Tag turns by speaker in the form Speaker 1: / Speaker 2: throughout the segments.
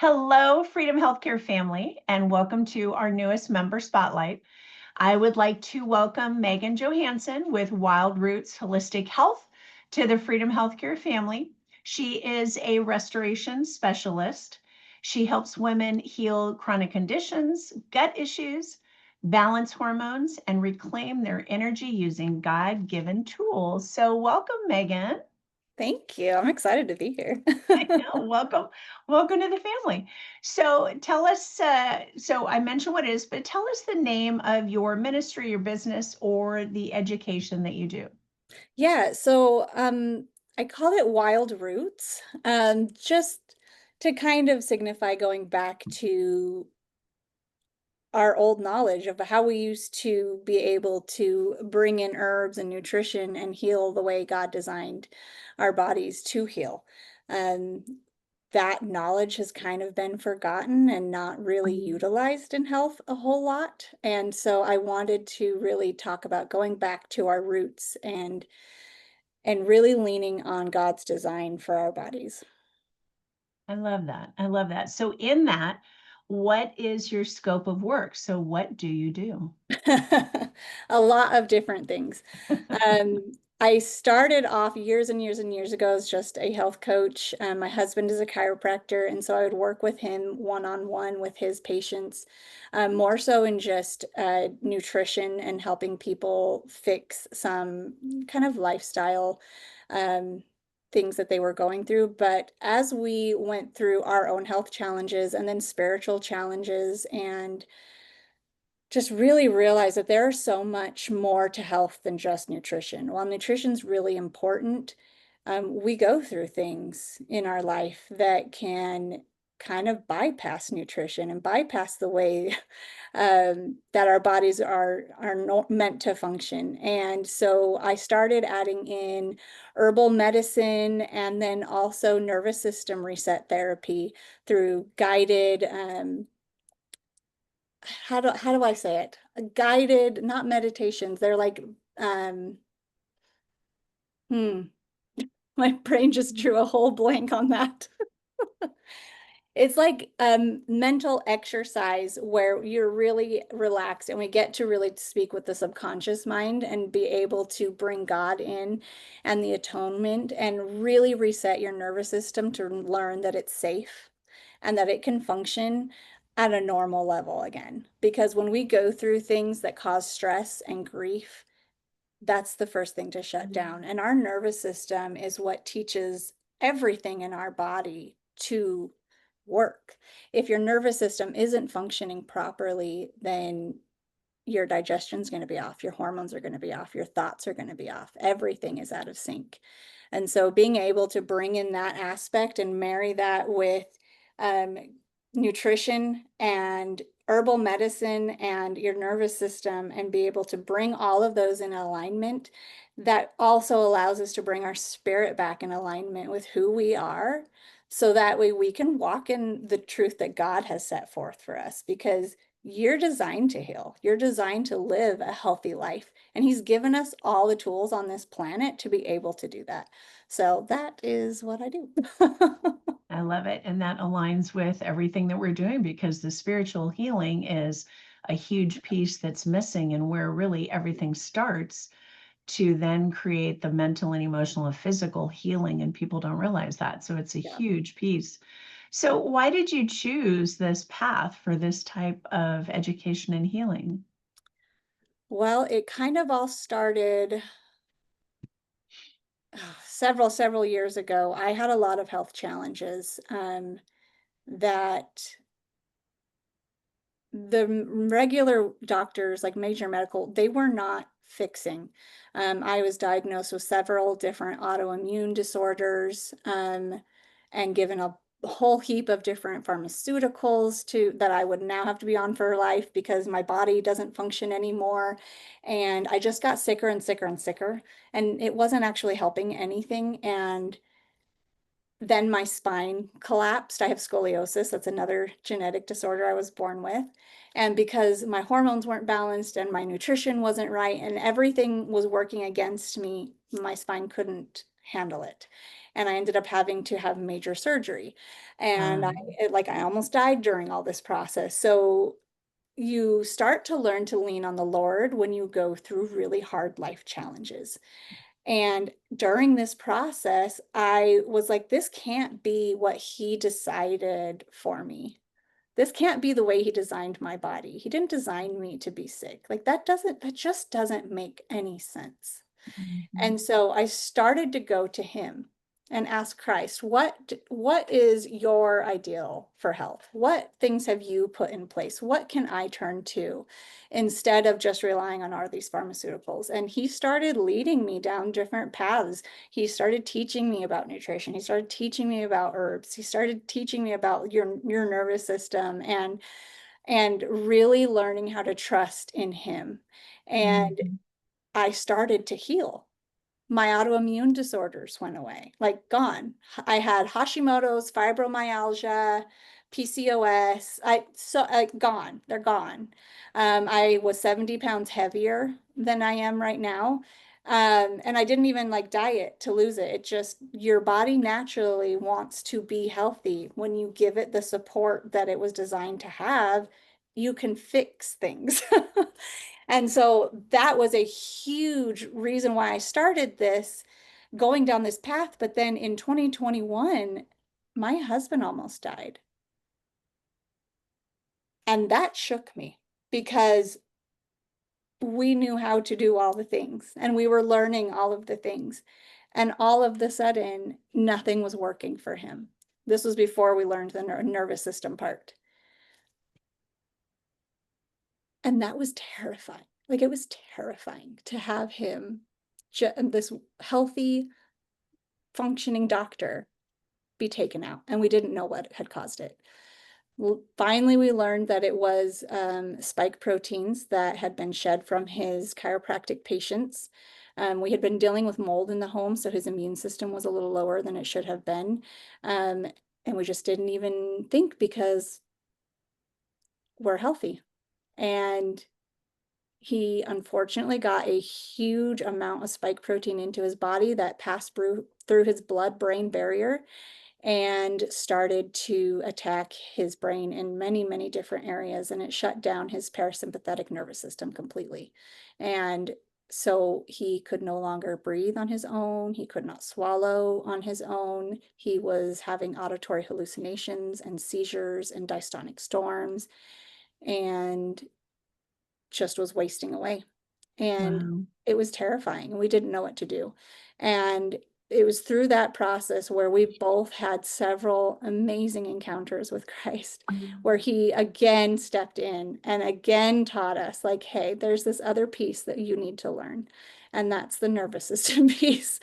Speaker 1: Hello, Freedom Healthcare family, and welcome to our newest member spotlight. I would like to welcome Megan Johansen with Wildroots Holistic Health to the Freedom Healthcare family. She is a restoration specialist. She helps women heal chronic conditions, gut issues, balance hormones, and reclaim their energy using God-given tools. So, welcome, Megan.
Speaker 2: Thank you. I'm excited to be here.
Speaker 1: I know. Welcome to the family. So tell us, so I mentioned what it is, but tell us the name of your ministry, your business, or the education that you do.
Speaker 2: I call it Wild Roots, just to kind of signify going back to our old knowledge of how we used to be able to bring in herbs and nutrition and heal the way God designed our bodies to heal. Um, that knowledge has kind of been forgotten and not really
Speaker 1: Mhm.
Speaker 2: utilized in health a whole lot. And so I wanted to really talk about going back to our roots and really leaning on God's design for our bodies.
Speaker 1: I love that. I love that. So in that, what is your scope of work? So what do you do?
Speaker 2: A lot of different things. I started off years and years and years ago as just a health coach. My husband is a chiropractor, and so I would work with him one-on-one with his patients, more so in just nutrition and helping people fix some kind of lifestyle um, things that they were going through. But as we went through our own health challenges and then spiritual challenges and just really realize that there is so much more to health than just nutrition. While nutrition's really important, we go through things in our life that can kind of bypass nutrition and bypass the way that our bodies are not meant to function. And so I started adding in herbal medicine and then also nervous system reset therapy through guided how do I say it? Guided, not meditations. They're like um hmm, my brain just drew a whole blank on that. It's like mental exercise where you're really relaxed and we get to really speak with the subconscious mind and be able to bring God in and the atonement and really reset your nervous system to learn that it's safe and that it can function at a normal level again. Because when we go through things that cause stress and grief, that's the first thing to shut down. And our nervous system is what teaches everything in our body to work. If your nervous system isn't functioning properly, then your digestion's going to be off, your hormones are going to be off, your thoughts are going to be off. Everything is out of sync. And so being able to bring in that aspect and marry that with um, nutrition and herbal medicine and your nervous system and be able to bring all of those in alignment, that also allows us to bring our spirit back in alignment with who we are. So that way we can walk in the truth that God has set forth for us because you're designed to heal. You're designed to live a healthy life. And He's given us all the tools on this planet to be able to do that. So that is what I do.
Speaker 1: I love it. And that aligns with everything that we're doing because the spiritual healing is a huge piece that's missing and where really everything starts to then create the mental and emotional and physical healing. And people don't realize that. So it's a
Speaker 2: Yeah.
Speaker 1: huge piece. So, why did you choose this path for this type of education and healing?
Speaker 2: Well, it kind of all started several years ago. I had a lot of health challenges that the regular doctors, like major medical, they were not fixing. I was diagnosed with several different autoimmune disorders and given a whole heap of different pharmaceuticals to that I would now have to be on for life because my body doesn't function anymore. And I just got sicker and sicker and sicker, and it wasn't actually helping anything. And then my spine collapsed. I have scoliosis. That's another genetic disorder I was born with. And because my hormones weren't balanced and my nutrition wasn't right and everything was working against me, my spine couldn't handle it. And I ended up having to have major surgery. And
Speaker 1: Wow.
Speaker 2: I almost died during all this process. So you start to learn to lean on the Lord when you go through really hard life challenges. And during this process, I was like, this can't be what he decided for me. This can't be the way he designed my body. He didn't design me to be sick. Like that just doesn't make any sense.
Speaker 1: Mhm.
Speaker 2: And so I started to go to him and ask Christ, what is your ideal for health? What things have you put in place? What can I turn to instead of just relying on all these pharmaceuticals? And he started leading me down different paths. He started teaching me about nutrition. He started teaching me about herbs. He started teaching me about your nervous system and really learning how to trust in him. And
Speaker 1: Mhm.
Speaker 2: I started to heal. My autoimmune disorders went away, like gone. I had Hashimoto's, fibromyalgia, PCOS. Gone. They're gone. I was 70 pounds heavier than I am right now. And I didn't even like diet to lose it. It just, your body naturally wants to be healthy. When you give it the support that it was designed to have, you can fix things. And so that was a huge reason why I started this, going down this path. But then in 2021, my husband almost died. And that shook me because we knew how to do all the things and we were learning all of the things. And all of the sudden, nothing was working for him. This was before we learned the nervous system part. And that was terrifying. Like it was terrifying to have him, this healthy, functioning doctor, be taken out. And we didn't know what had caused it. Finally, we learned that it was spike proteins that had been shed from his chiropractic patients. We had been dealing with mold in the home, so his immune system was a little lower than it should have been. And we just didn't even think because we're healthy. And he unfortunately got a huge amount of spike protein into his body that passed through his blood-brain barrier and started to attack his brain in many, many different areas. And it shut down his parasympathetic nervous system completely. And so he could no longer breathe on his own. He could not swallow on his own. He was having auditory hallucinations and seizures and dystonic storms and just was wasting away. And
Speaker 1: Wow.
Speaker 2: it was terrifying. We didn't know what to do. And it was through that process where we both had several amazing encounters with Christ, where he again stepped in and again taught us, like, hey, there's this other piece that you need to learn. And that's the nervous system piece,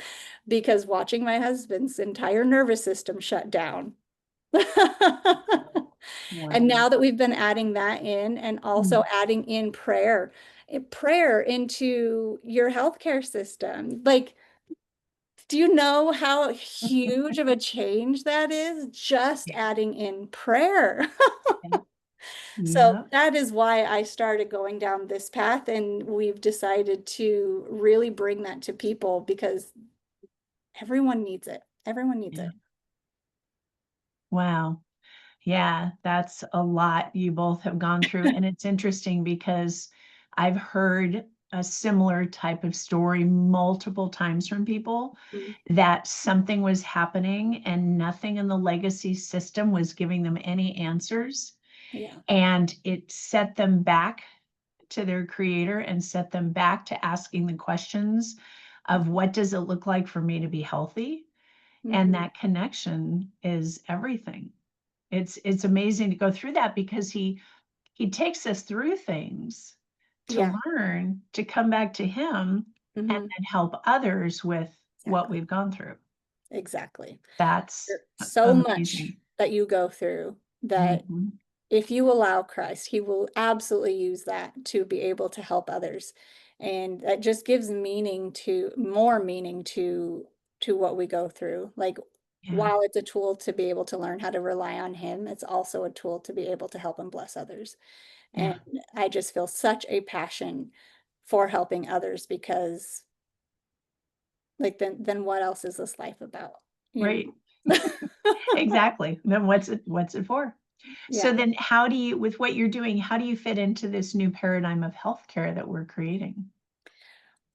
Speaker 2: because watching my husband's entire nervous system shut down. And
Speaker 1: Wow.
Speaker 2: now that we've been adding that in and also
Speaker 1: Mm.
Speaker 2: adding in prayer into your healthcare system, like, do you know how huge of a change that is? Just adding in prayer.
Speaker 1: Yeah.
Speaker 2: So
Speaker 1: Yeah.
Speaker 2: that is why I started going down this path, and we've decided to really bring that to people because everyone needs it. Everyone needs
Speaker 1: Yeah.
Speaker 2: it.
Speaker 1: Wow. Yeah, that's a lot you both have gone through. And it's interesting because I've heard a similar type of story multiple times from people
Speaker 2: Mm.
Speaker 1: that something was happening and nothing in the legacy system was giving them any answers.
Speaker 2: Yeah.
Speaker 1: And it set them back to their creator and set them back to asking the questions of what does it look like for me to be healthy? And
Speaker 2: Mm-hmm.
Speaker 1: that connection is everything. It's amazing to go through that because he takes us through things to
Speaker 2: Yeah.
Speaker 1: learn to come back to him and
Speaker 2: Mm-hmm.
Speaker 1: then help others with what
Speaker 2: Exactly.
Speaker 1: we've gone through.
Speaker 2: Exactly.
Speaker 1: That's
Speaker 2: So much
Speaker 1: amazing.
Speaker 2: that you go through that
Speaker 1: Mhm.
Speaker 2: if you allow Christ, he will absolutely use that to be able to help others. And that just gives more meaning to what we go through. Like
Speaker 1: Yeah,
Speaker 2: while it's a tool to be able to learn how to rely on him, it's also a tool to be able to help and bless others. And
Speaker 1: yeah,
Speaker 2: I just feel such a passion for helping others because Like then what else is this life about? You
Speaker 1: Right.
Speaker 2: know?
Speaker 1: Exactly. Then what's it for? So
Speaker 2: Yeah.
Speaker 1: then how do you, with what you're doing, how do you fit into this new paradigm of healthcare that we're creating?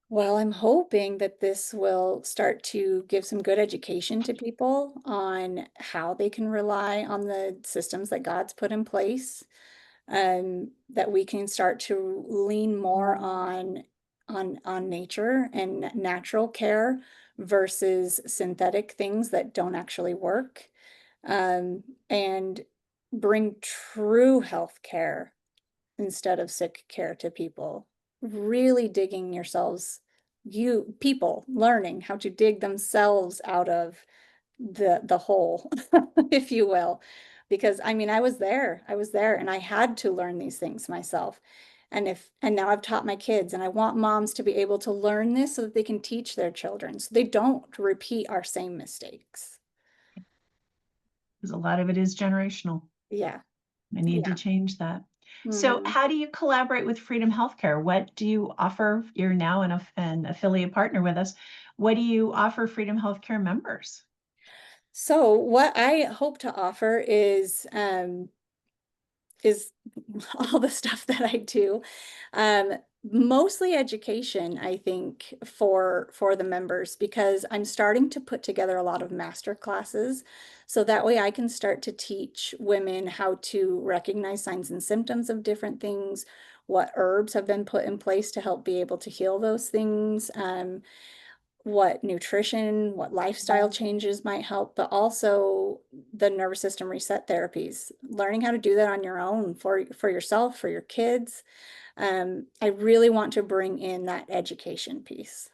Speaker 2: Well, I'm hoping that this will start to give some good education to people on how they can rely on the systems that God's put in place, that we can start to lean more on nature and natural care versus synthetic things that don't actually work, and bring true health care instead of sick care to people. Really digging yourselves, you people learning how to dig themselves out of the hole, if you will. Because I mean, I was there and I had to learn these things myself. And now I've taught my kids, and I want moms to be able to learn this so that they can teach their children so they don't repeat our same mistakes.
Speaker 1: Because a lot of it is generational.
Speaker 2: Yeah.
Speaker 1: I need to
Speaker 2: Yeah.
Speaker 1: change that. So
Speaker 2: Hmm.
Speaker 1: how do you collaborate with Freedom Healthcare? What do you offer? You're now an affiliate partner with us. What do you offer Freedom Healthcare members?
Speaker 2: So what I hope to offer is all the stuff that I do. Um, Mostly education, I think, for the members, because I'm starting to put together a lot of master classes. So that way I can start to teach women how to recognize signs and symptoms of different things, what herbs have been put in place to help be able to heal those things, what nutrition, what lifestyle changes might help, but also the nervous system reset therapies, learning how to do that on your own for yourself, for your kids. I really want to bring in that education piece.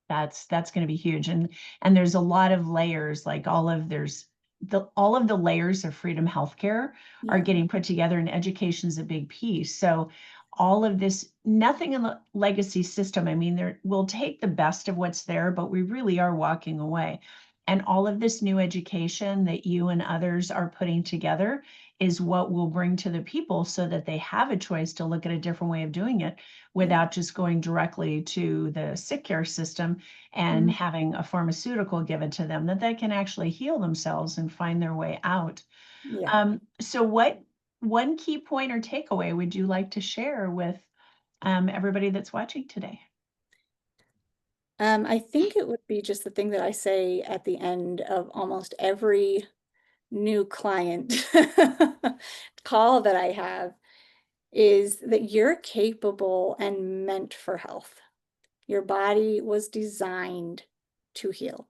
Speaker 1: That's going to be huge. And there's a lot of layers, like all of the layers of Freedom Healthcare are
Speaker 2: Yeah,
Speaker 1: getting put together, and education is a big piece. So all of this, nothing in the legacy system, I mean, there we'll take the best of what's there, but we really are walking away. And all of this new education that you and others are putting together is what we'll bring to the people so that they have a choice to look at a different way of doing it
Speaker 2: yeah,
Speaker 1: without just going directly to the sick care system and
Speaker 2: mhm,
Speaker 1: having a pharmaceutical given to them, that they can actually heal themselves and find their way out.
Speaker 2: yeah.
Speaker 1: So what one key point or takeaway would you like to share with everybody that's watching today?
Speaker 2: I think it would be just the thing that I say at the end of almost every new client call that I have is that you're capable and meant for health. Your body was designed to heal.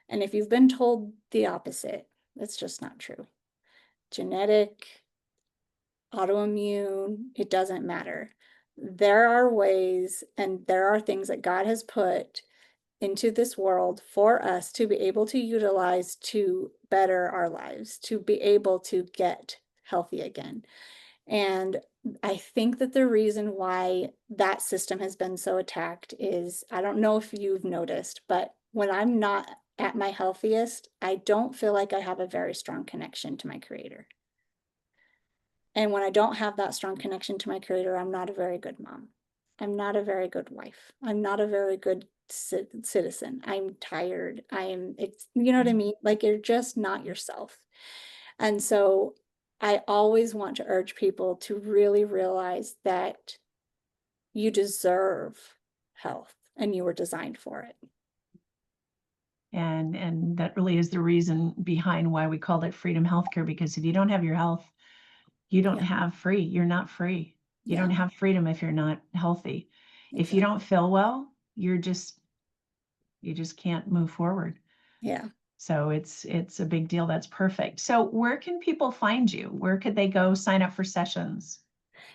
Speaker 2: And if you've been told the opposite, that's just not true. Genetic, autoimmune, it doesn't matter. There are ways and there are things that God has put into this world for us to be able to utilize to better our lives, to be able to get healthy again. And I think that the reason why that system has been so attacked is, I don't know if you've noticed, but when I'm not at my healthiest, I don't feel like I have a very strong connection to my creator. And when I don't have that strong connection to my creator, I'm not a very good mom. I'm not a very good wife. I'm not a very good citizen. I'm tired. You know what I mean? Like you're just not yourself. And so I always want to urge people to really realize that you deserve health and you were designed for it.
Speaker 1: And that really is the reason behind why we called it Freedom Healthcare, because if you don't have your health, you don't
Speaker 2: Yeah.
Speaker 1: have free. You're not free. You don't
Speaker 2: Yeah,
Speaker 1: have freedom if you're not healthy. If you don't
Speaker 2: exactly.
Speaker 1: feel well, you just can't move forward.
Speaker 2: Yeah.
Speaker 1: So it's a big deal. That's perfect. So where can people find you? Where could they go sign up for sessions?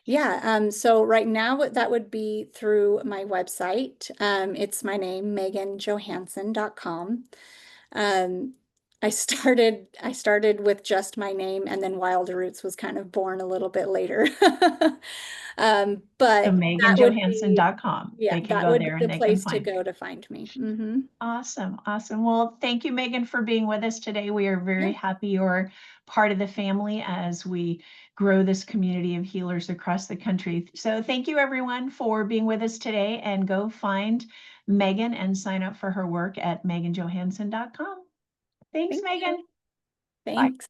Speaker 2: Yeah, so right now that would be through my website. It's my name, meganjohansen.com. Um, I started with just my name, and then Wildroots was kind of born a little bit later.
Speaker 1: So
Speaker 2: But that would be,
Speaker 1: meganjohansen.com.
Speaker 2: yeah,
Speaker 1: They can
Speaker 2: that
Speaker 1: go
Speaker 2: would be
Speaker 1: there
Speaker 2: the
Speaker 1: and they can
Speaker 2: place to
Speaker 1: find you.
Speaker 2: go to find me. Hmm.
Speaker 1: Awesome. Awesome. Well, thank you, Megan, for being with us today. We are
Speaker 2: Yeah,
Speaker 1: very happy you're part of the family as we grow this community of healers across the country. So thank you, everyone, for being with us today, and go find Megan and sign up for her work at meganjohansen.com. Thanks,
Speaker 2: Thank you.
Speaker 1: Megan.
Speaker 2: Thanks.